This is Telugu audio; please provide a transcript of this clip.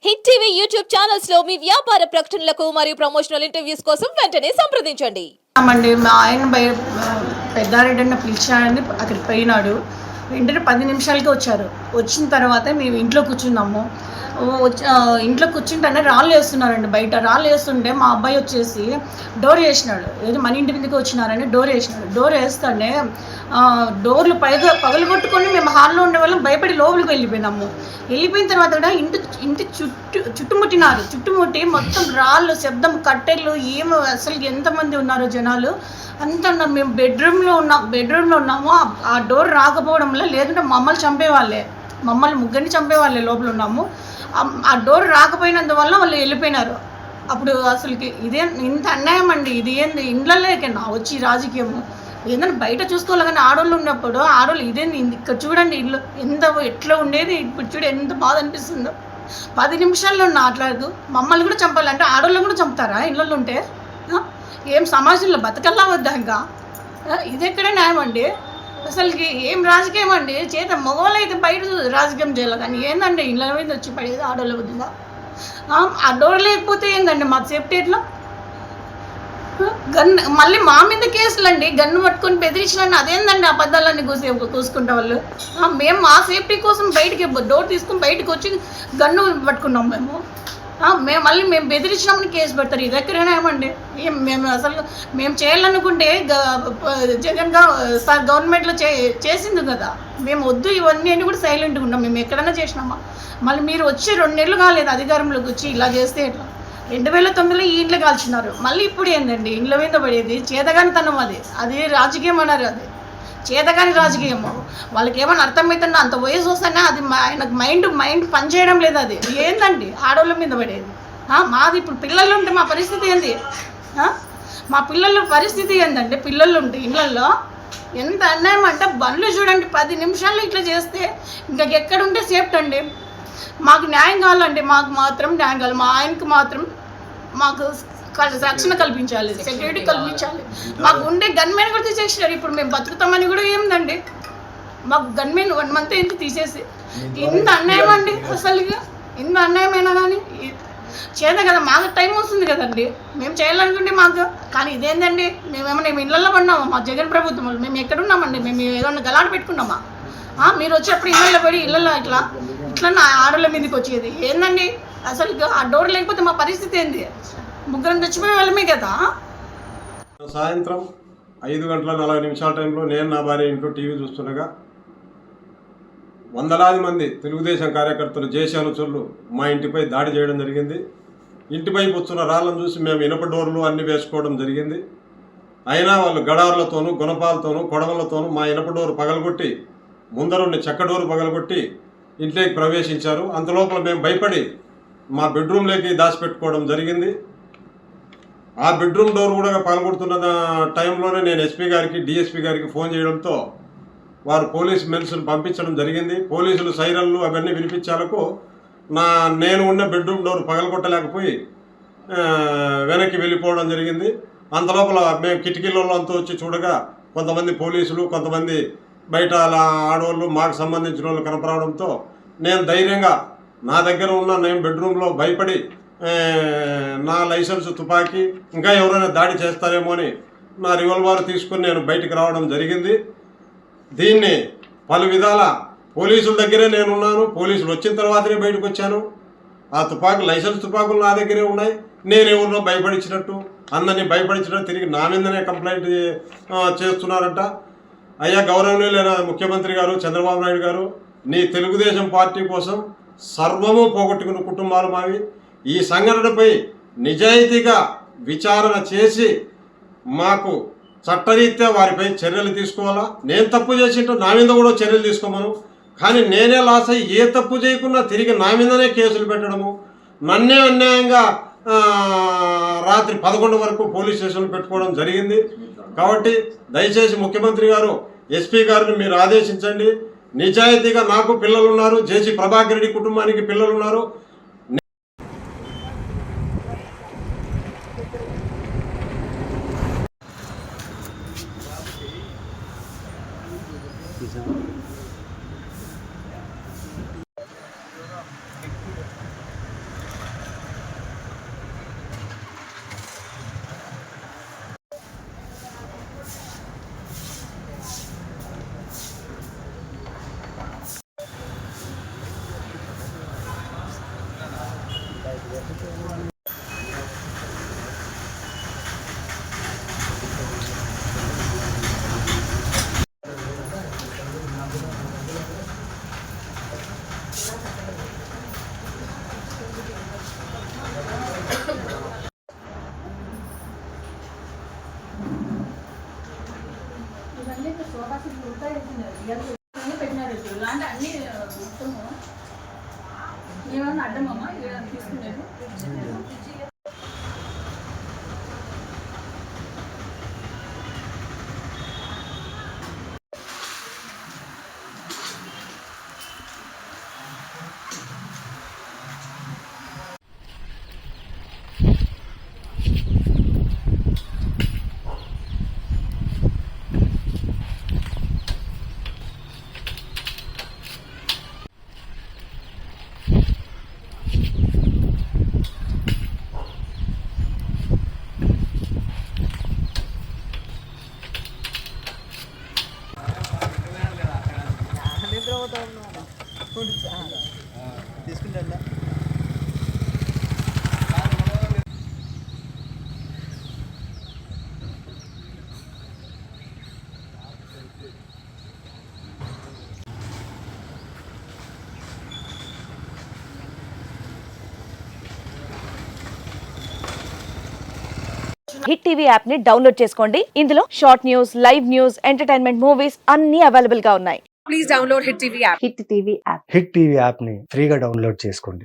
హిట్ టీవీ యూట్యూబ్ ఛానల్స్ లో మీ వ్యాపార ప్రకటనలకు మరియు ప్రమోషనల్ ఇంటర్వ్యూస్ కోసం వెంటనే సంప్రదించండి. మా ఆయన పెద్దారెడ్డి పిలిచాడని అక్కడికి పోయినాడు. వెంటనే 10 నిమిషాలకి వచ్చారు. వచ్చిన తర్వాత మేము ఇంట్లో కూర్చున్నాము. ఇంట్లో కూర్చుంటేనే రాళ్ళు వేస్తున్నారండి. బయట రాళ్ళు వేస్తుంటే మా అబ్బాయి వచ్చేసి డోర్ వేసినాడు. ఏదో మన ఇంటి మీదకి వచ్చినారని డోర్ వేసినాడు. డోర్ వేస్తానే డోర్లు పగలగొట్టుకొని మేము హాల్లో ఉండే వాళ్ళం భయపడి లోపలికి వెళ్ళిపోయినాము. వెళ్ళిపోయిన తర్వాత కూడా ఇంటి చుట్టుముట్టినారు. చుట్టుముట్టి మొత్తం రాళ్ళు, శబ్దం, కట్టెలు, ఏమో అసలు ఎంతమంది ఉన్నారో జనాలు అంతా ఉన్నారు. మేము బెడ్రూమ్లో ఉన్నాము. ఆ డోర్ రాకపోవడంలో లేదంటే మమ్మల్ని చంపేవాళ్ళే, మమ్మల్ని ముగ్గురిని చంపేవాళ్ళే లోపల ఉన్నాము. ఆ డోర్ రాకపోయినందువల్ల వాళ్ళు వెళ్ళిపోయినారు. అప్పుడు అసలుకి ఇంత అన్యాయం అండి. ఇది ఏంది ఇండ్లలోకైనా వచ్చి రాజకీయము ఏదైనా బయట చూసుకోవాలి కానీ ఆడవాళ్ళు ఉన్నప్పుడు ఆడవాళ్ళు ఇదేంది ఇక్కడ చూడండి ఇల్లు ఎట్లా ఉండేది, ఇప్పుడు చూడు ఎంత బాధ అనిపిస్తుందో. 10 నిమిషాల్లో మాట్లాడదు మమ్మల్ని కూడా చంపాలంటే ఆడవాళ్ళు కూడా చంపుతారా ఇళ్ళల్లో ఉంటే? ఏం సమాజంలో బతకల్లా వద్దా? ఇంకా ఇది ఎక్కడ న్యాయం అండి? అసలుకి ఏం రాజకీయం అండి? మగవాళ్ళు అయితే బయట రాజకీయం చేయాలి కానీ ఏందండి ఇళ్ళ మీద వచ్చి పడేది ఆడవాళ్ళ వద్దా? ఆ డోర్ లేకపోతే ఏందండి మా సేఫ్టీ ఎట్లా? మళ్ళీ మా మీద కేసులు అండి. గన్ను పట్టుకొని బెదిరించినండి. అదేందండి అబద్ధాలన్నీ కూసుకుంటా వాళ్ళు. మేము మా సేఫ్టీ కోసం బయటికి డోర్ తీసుకుని బయటకు వచ్చి గన్ను పట్టుకున్నాం మేము బెదిరించినామని కేసు పెడతారు. ఇది ఎక్కడైనా ఏమండి? మేము చేయాలనుకుంటే జగన్ సార్ గవర్నమెంట్లో చేసింది కదా. మేము వద్దు ఇవన్నీ అని కూడా సైలెంట్గా ఉన్నాం. మేము ఎక్కడైనా చేసినామా? మళ్ళీ మీరు వచ్చి 2 నెలలు కాలేదు అధికారంలోకి వచ్చి ఇలా చేస్తే ఎట్లా? 2009లో ఈ ఇంట్లో కాల్చినారు. మళ్ళీ ఇప్పుడు ఏందండి ఇంట్లో మీద పడేది? చేతగానితనం అది రాజకీయం అన్నారు. అది చేతగాని రాజకీయము. వాళ్ళకి ఏమైనా అర్థమవుతుందో అంత వయసు వస్తేనే అది ఆయనకు మైండ్ పనిచేయడం లేదు. అది ఏందండి ఆడవాళ్ళ మీద పడేది? మాది ఇప్పుడు పిల్లలు ఉంటే మా పరిస్థితి ఏంది? మా పిల్లల పరిస్థితి ఏందండి? పిల్లలు ఉంటే ఇళ్ళల్లో ఎంత అన్యాయం అంటే బండ్లు చూడండి 10 నిమిషాల్లో ఇట్లా చేస్తే ఇంకా ఎక్కడుంటే సేఫ్టీ అండి? మాకు న్యాయం కావాలండి. మాకు మాత్రం న్యాయం కావాలి. మా ఆయనకు మాత్రం మాకు రక్షణ కల్పించాలి, సెక్యూరిటీ కల్పించాలి. మాకు ఉండే గన్మెన్ కూడా తీసేసినారు. ఇప్పుడు మేము బతుకుతామని కూడా ఏముందండి? మాకు గన్మెన్ 1 మంత్ ఏంటి తీసేసి ఇంత అన్యాయం అండి. అసలు ఇంత అన్యాయమైనా కానీ చేత కదా. మాకు టైం వస్తుంది కదండి మేము చేయాలనుకుంటే మాకు. కానీ ఇదేంటండి? మేమేమన్నా ఇళ్ళల్లో పడినామా? మా జగన్ ప్రభుత్వం మేము ఎక్కడున్నామండి? మేము ఏదన్నా గలాట పెట్టుకున్నామా? మీరు వచ్చేప్పుడు ఇళ్ళల్లో పడి ఇళ్ళల్లో ఇట్లా నా ఆడోళ్ళ మీదకి వచ్చేది ఏందండి? అసలు ఆ డోర్ లేకపోతే మా పరిస్థితి ఏంది? ముగ్గురం తెచ్చిపోయే వాళ్ళమే కదా. సాయంత్రం 5:40 టైంలో నేను నా భార్య ఇంట్లో టీవీ చూస్తుండగా వందలాది మంది తెలుగుదేశం కార్యకర్తలు, జేసీ అనుచరులు మా ఇంటిపై దాడి చేయడం జరిగింది. ఇంటిపై వస్తున్న రాళ్ళను చూసి మేము ఇనప డోర్లు అన్నీ వేసుకోవడం జరిగింది. అయినా వాళ్ళు గడార్లతోనూ, గుణపాలతోనూ, కొడవలతోనూ మా ఇనప డోరు పగలగొట్టి, ముందరుండి చెక్క డోరు పగలగొట్టి ఇంట్లోకి ప్రవేశించారు. అంతలోపల మేము భయపడి మా బెడ్రూమ్లోకి దాచిపెట్టుకోవడం జరిగింది. ఆ బెడ్రూమ్ డోర్ కూడా పగలగొడుతున్న టైంలోనే నేను ఎస్పీ గారికి, డిఎస్పీ గారికి ఫోన్ చేయడంతో వారు పోలీస్ మెన్స్ను పంపించడం జరిగింది. పోలీసులు సైరన్లు అవన్నీ వినిపించాలకు నేను ఉన్న బెడ్రూమ్ డోర్ పగలగొట్టలేకపోయి వెనక్కి వెళ్ళిపోవడం జరిగింది. అంతలోపల మేము కిటికీలలో అంతా వచ్చి చూడగా కొంతమంది పోలీసులు, కొంతమంది బయట ఆడవాళ్ళు, మాకు సంబంధించిన వాళ్ళు కనపడడంతో నేను ధైర్యంగా నా దగ్గర ఉన్న నేను బెడ్రూమ్లో భయపడి నా లైసెన్స్ తుపాకీ ఇంకా ఎవరైనా దాడి చేస్తారేమో అని నా రివాల్వర్ తీసుకుని నేను బయటికి రావడం జరిగింది. దీన్ని పలు విధాల పోలీసుల దగ్గరే నేనున్నాను. పోలీసులు వచ్చిన తర్వాతనే బయటకు వచ్చాను. ఆ లైసెన్స్ తుపాకులు నా దగ్గరే ఉన్నాయి. నేనెవరినో భయపడించినట్టు, అందరినీ భయపడించినట్టు తిరిగి నా మీదనే కంప్లైంట్ చేస్తున్నారంట. అయ్యా గౌరవనీయులైన ముఖ్యమంత్రి గారు చంద్రబాబు నాయుడు గారు, నీ తెలుగుదేశం పార్టీ కోసం సర్వము పోగొట్టుకున్న కుటుంబాలు మావి. ఈ సంఘటనపై నిజాయితీగా విచారణ చేసి మాకు చట్టరీత్యా వారిపై చర్యలు తీసుకోవాలా. నేను తప్పు చేసింటో నా మీద కూడా చర్యలు తీసుకోమను. కానీ నేనే లాస్ అయ్యి ఏ తప్పు చేయకుండా తిరిగి నా మీదనే కేసులు పెట్టడము, నన్నే అన్యాయంగా రాత్రి 11 వరకు పోలీస్ స్టేషన్లు పెట్టుకోవడం జరిగింది. కాబట్టి దయచేసి ముఖ్యమంత్రి గారు, ఎస్పీ గారిని మీరు ఆదేశించండి. నిజాయితీగా నాకు పిల్లలు ఉన్నారు, జేసీ ప్రభాకర్ రెడ్డి కుటుంబానికి పిల్లలు ఉన్నారు. ఇవన్నీ సోఫా సెట్లు ఉంటాయి పెట్టినారు ఇలాంటి అన్ని మొత్తము ఏమన్నా అడ్డమమ్మా ఏమైనా తీసుకునేది హిట్ టీవీ యాప్ ని డౌన్లోడ్ చేసుకోండి. ఇందులో short news, live news, entertainment movies అన్ని అవైలబుల్ గా ఉన్నాయి. హిట్ టీవీ యాప్ని ఫ్రీగా డౌన్లోడ్ చేసుకోండి.